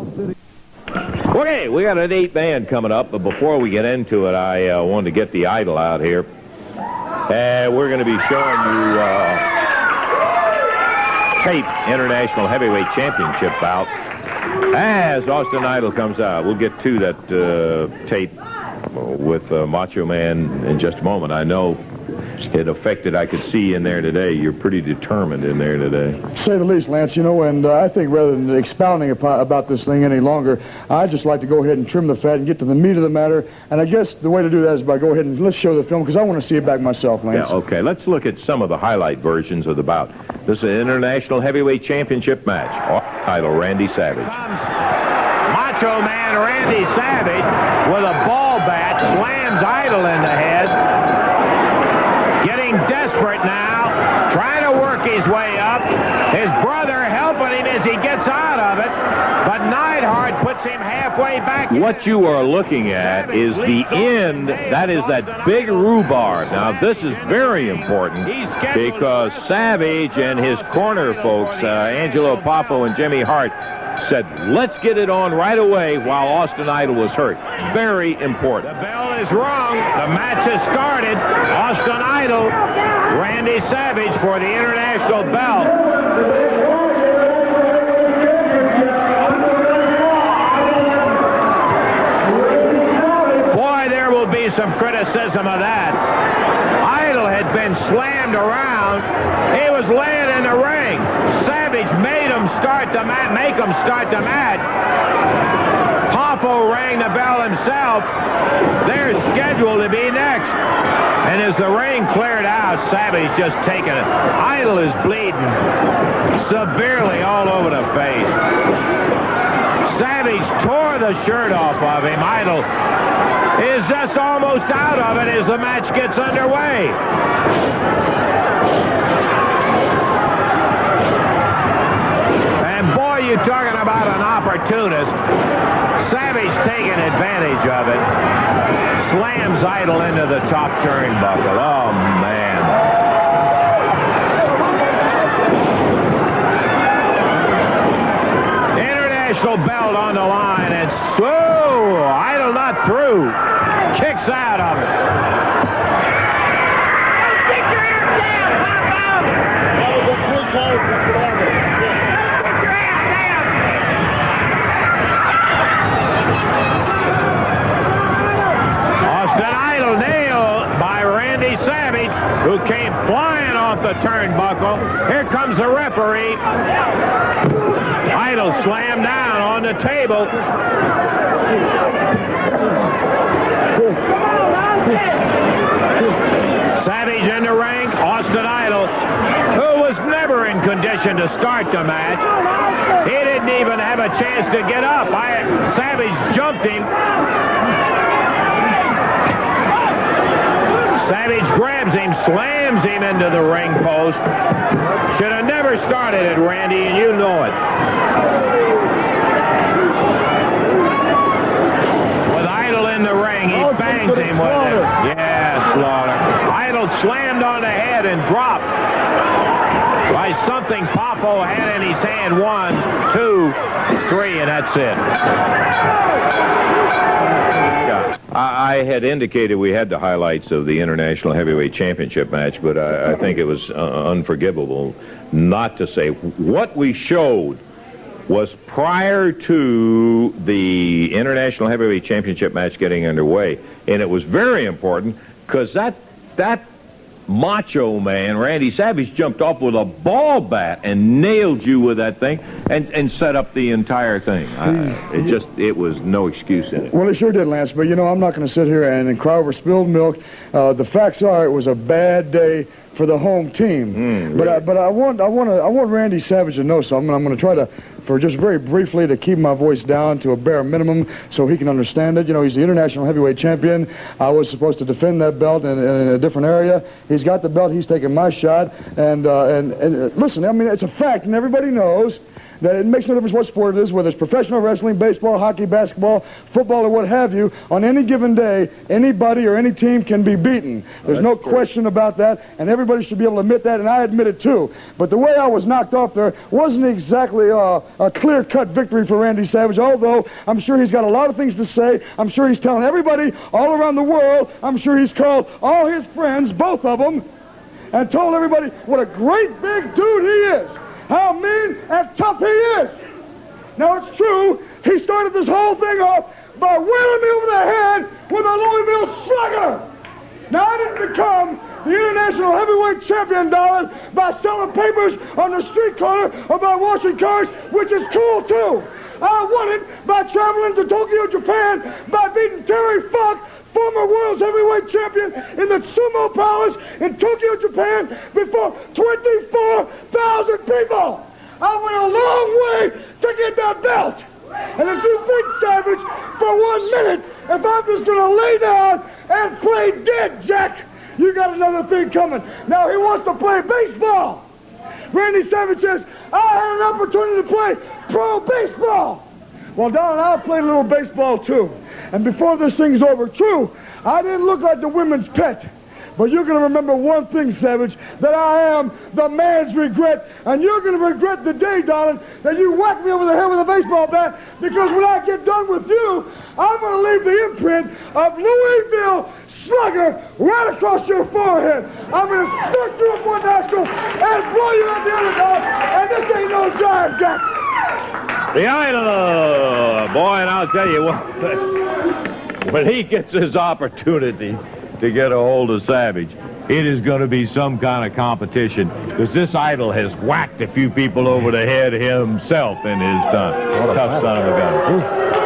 Okay, we got an 8-man coming up, but before we get into it, I wanted to get the idol out here. We're going to be showing you tape International Heavyweight Championship bout. As Austin Idol comes out, we'll get to that tape with Macho Man in just a moment. I know it affected, I could see in there today, you're pretty determined in there today. To say the least, Lance, you know, and I think rather than expounding about this thing any longer, I'd just like to go ahead and trim the fat and get to the meat of the matter. And I guess the way to do that is by go ahead and let's show the film, because I want to see it back myself, Lance. Yeah, okay. Let's look at some of the highlight versions of the bout. This is an International Heavyweight Championship match. Title, Randy Savage. Macho Man Randy Savage with a ball bat slams Idol in the head. Getting desperate now, trying to work his way up. His brother helping him as he gets out of it, but Neidhart puts him halfway back. What you are looking at is the end. That is that big rhubarb. Now, this is very important because Savage and his corner folks, Angelo Poffo and Jimmy Hart, said, let's get it on right away while Austin Idol was hurt. Very important. The bell is rung. The match has started. Austin Idol, Randy Savage for the international belt. Boy, there will be some criticism of that. Idol had been slammed around. He was laying in the ring. Savage made him start the match. Poffo rang the bell himself. They're scheduled to be next. And as the ring cleared out, Savage just taking it. Idol is bleeding severely all over the face. Savage tore the shirt off of him. Idol is just almost out of it as the match gets underway. And boy, you're talking about an opportunist. Savage taking advantage of it. Slams Idol into the top turnbuckle. Oh, man. International belt on the line, and so Idol not through. Kicks out of it. Stick your ass down, Pop Austin Idol nailed by Randy Savage, who came flying off the turnbuckle. Here comes the referee. Idol slammed down on the table. Savage in the ring. Austin Idol, who was never in condition to start the match. He didn't even have a chance to get up. Savage jumped him. Savage grabs him, slams him into the ring post. Should have never started it, Randy, and you know it. With Idol in the ring, he bangs him with it. Yeah, Slaughter. Idol slammed on the head and dropped by something Poffo had in his hand. 1, 2, 3, and that's it. I had indicated we had the highlights of the International Heavyweight Championship match, but I think it was unforgivable not to say what we showed was prior to the International Heavyweight Championship match getting underway. And it was very important because that Macho Man, Randy Savage, jumped off with a ball bat and nailed you with that thing and set up the entire thing. It was no excuse in it. Well, it sure did, Lance, but you know, I'm not going to sit here and cry over spilled milk. The facts are it was a bad day for the home team. Really? But I want Randy Savage to know something. I'm going to try to, for just very briefly, to keep my voice down to a bare minimum so he can understand it. You know, he's the international heavyweight champion. I was supposed to defend that belt in a different area. He's got the belt. He's taking my shot. And listen, I mean, it's a fact, and everybody knows that it makes no difference what sport it is, whether it's professional wrestling, baseball, hockey, basketball, football, or what have you. On any given day, anybody or any team can be beaten. There's no question about that, and everybody should be able to admit that, and I admit it too. But the way I was knocked off there wasn't exactly a clear-cut victory for Randy Savage, although I'm sure he's got a lot of things to say. I'm sure he's telling everybody all around the world. I'm sure he's called all his friends, both of them, and told everybody what a great big dude he is, how mean and tough he is. Now, it's true, he started this whole thing off by wheeling me over the head with a Louisville slugger. Now, I didn't become the international heavyweight champion, darling, by selling papers on the street corner or by washing cars, which is cool, too. I won it by traveling to Tokyo, Japan, by beating Terry Funk, former world's heavyweight champion, in the Sumo Palace in Tokyo, Japan, before 24,000 people. I went a long way to get that belt. And if you think, Savage, for 1 minute, if I'm just going to lay down and play dead, Jack, you got another thing coming. Now he wants to play baseball. Randy Savage says, I had an opportunity to play pro baseball. Well, darling, I played a little baseball, too. And before this thing's over, true, I didn't look like the women's pet. But you're going to remember one thing, Savage, that I am the man's regret. And you're going to regret the day, darling, that you whacked me over the head with a baseball bat, because when I get done with you, I'm going to leave the imprint of Louisville Slugger right across your forehead. I'm going to snort you up one nostril and blow you out the other, dog. And this ain't no jive, Jack. The Idol, boy, and I'll tell you what, when he gets his opportunity to get a hold of Savage, it is going to be some kind of competition, because this Idol has whacked a few people over the head himself in his time. What a tough son of a gun.